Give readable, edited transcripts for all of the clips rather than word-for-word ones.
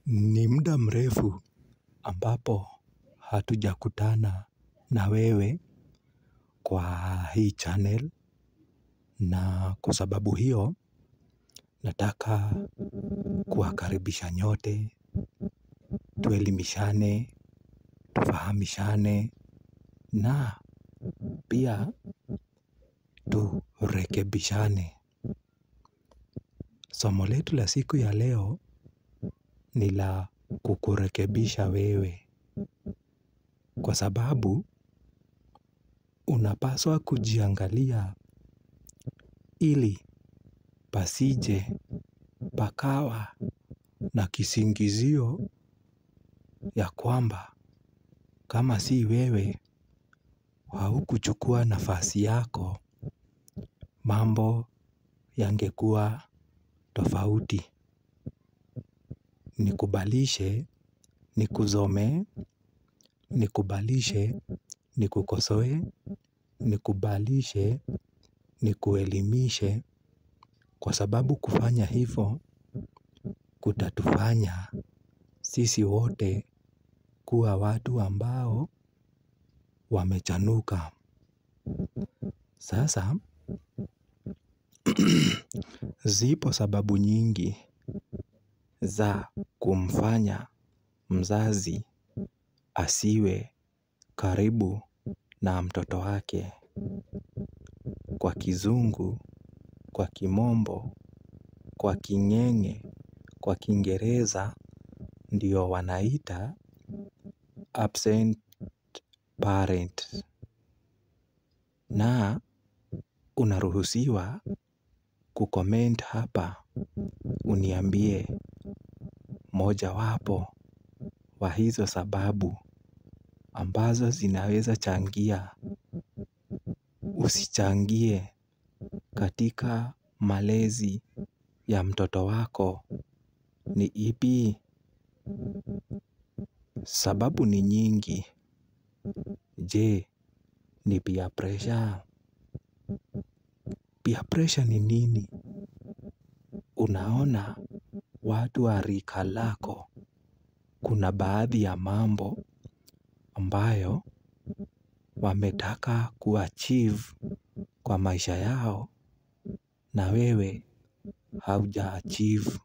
Ni muda mrefu ambapo hatujakutana na wewe kwa hii channel, na kwa sababu hiyo nataka kuwakaribisha nyote, tuelimishane, tufahamishane na pia turekebishane. Somo letu la siku ya leo ni la kukurekebisha wewe, kwa sababu unapaswa kujiangalia ili pasije pakawa na kisingizio ya kwamba kama si wewe haukuchukua nafasi yako, mambo yangekuwa tofauti. Nikubalishe, nikuzomee, nikubalishe, nikukosoe, nikubalishe, nikuelimishe, kwa sababu kufanya hivyo kutatufanya sisi wote kuwa watu ambao wamechanuka. Sasa zipo sababu nyingi za kumfanya mzazi asiwe karibu na mtoto wake. Kwa kizungu, kwa kimombo, kwa king'eng'e, kwa Kiingereza ndio wanaita absent parent. Na unaruhusiwa kucomment hapa, uniambie moja wapo wa hizo sababu ambazo zinaweza changia usichangie katika malezi ya mtoto wako. Ni ipi? Sababu ni nyingi. Je, ni peer pressure? Peer pressure ni nini? Unaona watu wa rika lako, kuna baadhi ya mambo ambayo wametaka kuachieve kwa maisha yao na wewe haujaachieve.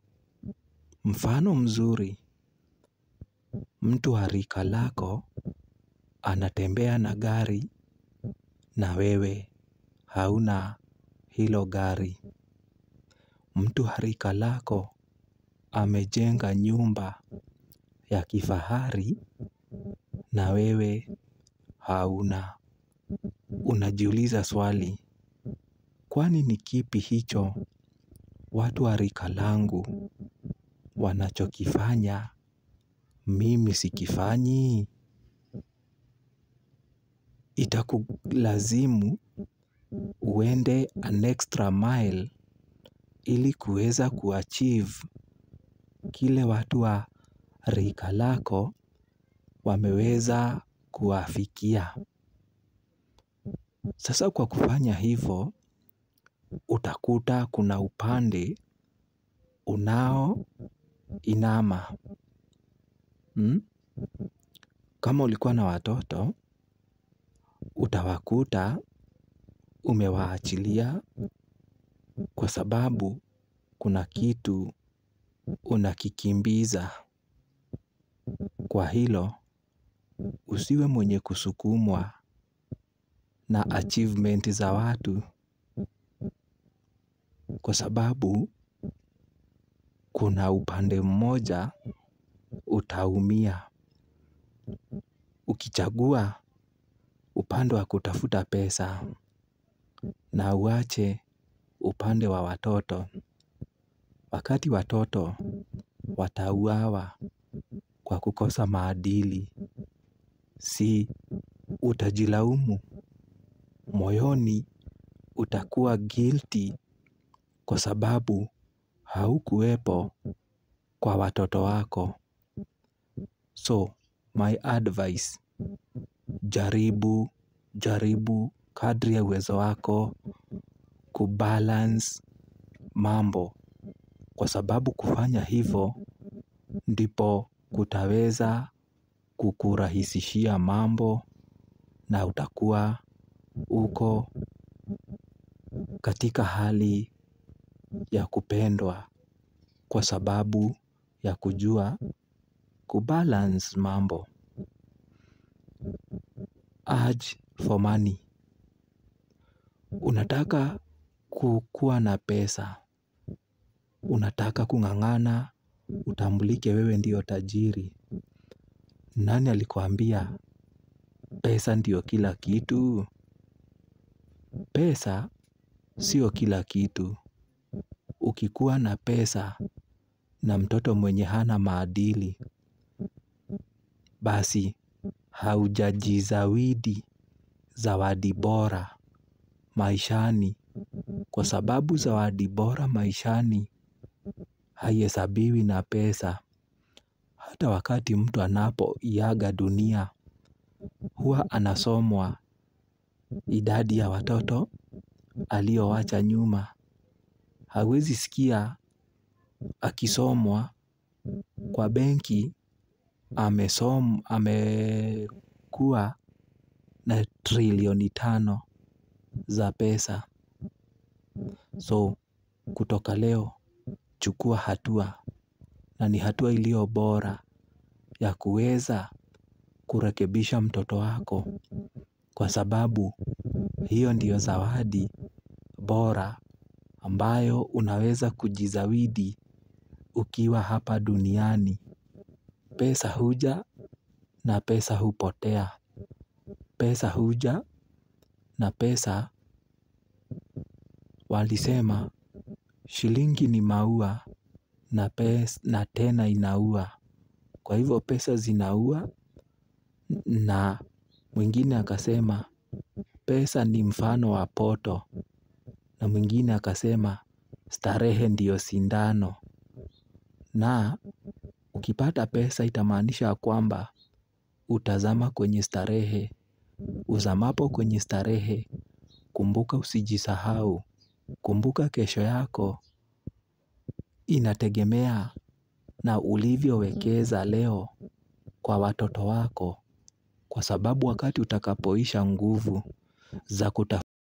Mfano mzuri, mtu wa rika lako anatembea na gari na wewe hauna hilo gari. Mtu wa rika lako amejenga nyumba ya kifahari na wewe hauna. Unajiuliza swali, kwani ni kipi hicho watu wa rika langu wanachokifanya mimi sikifanyi? Itakulazimu uende an extra mile ili kuweza kuachieve kile watu wa rika lako wameweza kuafikia. Sasa kwa kufanya hivyo, utakuta kuna upande unao inama. Kama ulikuwa na watoto, utawakuta umewaachilia kwa sababu kuna kitu unakikimbiza. Kwa hilo, usiwe mwenye kusukumwa na achievement za watu, kwa sababu kuna upande mmoja utaumia. Ukichagua upande wa kutafuta pesa na uache upande wa watoto, wakati watoto watauawa kwa kukosa maadili, si utajilaumu? Moyoni utakuwa guilty kwa sababu haukuwepo kwa watoto wako. So, my advice, jaribu kadri ya uwezo wako kubalance mambo, kwa sababu kufanya hivyo ndipo kutaweza kukurahisishia mambo na utakuwa uko katika hali ya kupendwa kwa sababu ya kujua kubalance mambo. Urge for money. Unataka kukuwa na pesa. Unataka kung'ang'ana, utambulike wewe ndio tajiri. Nani alikuambia pesa ndio kila kitu? Pesa sio kila kitu. Ukikuwa na pesa na mtoto mwenye hana maadili, basi haujajizawidi zawadi bora maishani, kwa sababu zawadi bora maishani haihesabiwi na pesa. Hata wakati mtu anapoiaga dunia, huwa anasomwa idadi ya watoto aliowacha nyuma. Hauwezi sikia akisomwa kwa benki amekuwa na trilioni 5 za pesa. So kutoka leo chukua hatua, na ni hatua iliyo bora ya kuweza kurekebisha mtoto wako, kwa sababu hiyo ndiyo zawadi bora ambayo unaweza kujizawidi ukiwa hapa duniani. Pesa huja na pesa hupotea. Pesa huja na pesa, walisema shilingi ni maua na tena inaua. Kwa hivyo pesa zinaua, na mwingine akasema pesa ni mfano wa poto, na mwingine akasema starehe ndiyo sindano. Na ukipata pesa itamaanisha kwamba utazama kwenye starehe. Uzamapo kwenye starehe, kumbuka usijisahau. Kumbuka kesho yako inategemea na ulivyowekeza leo kwa watoto wako, kwa sababu wakati utakapoisha nguvu za kutafuta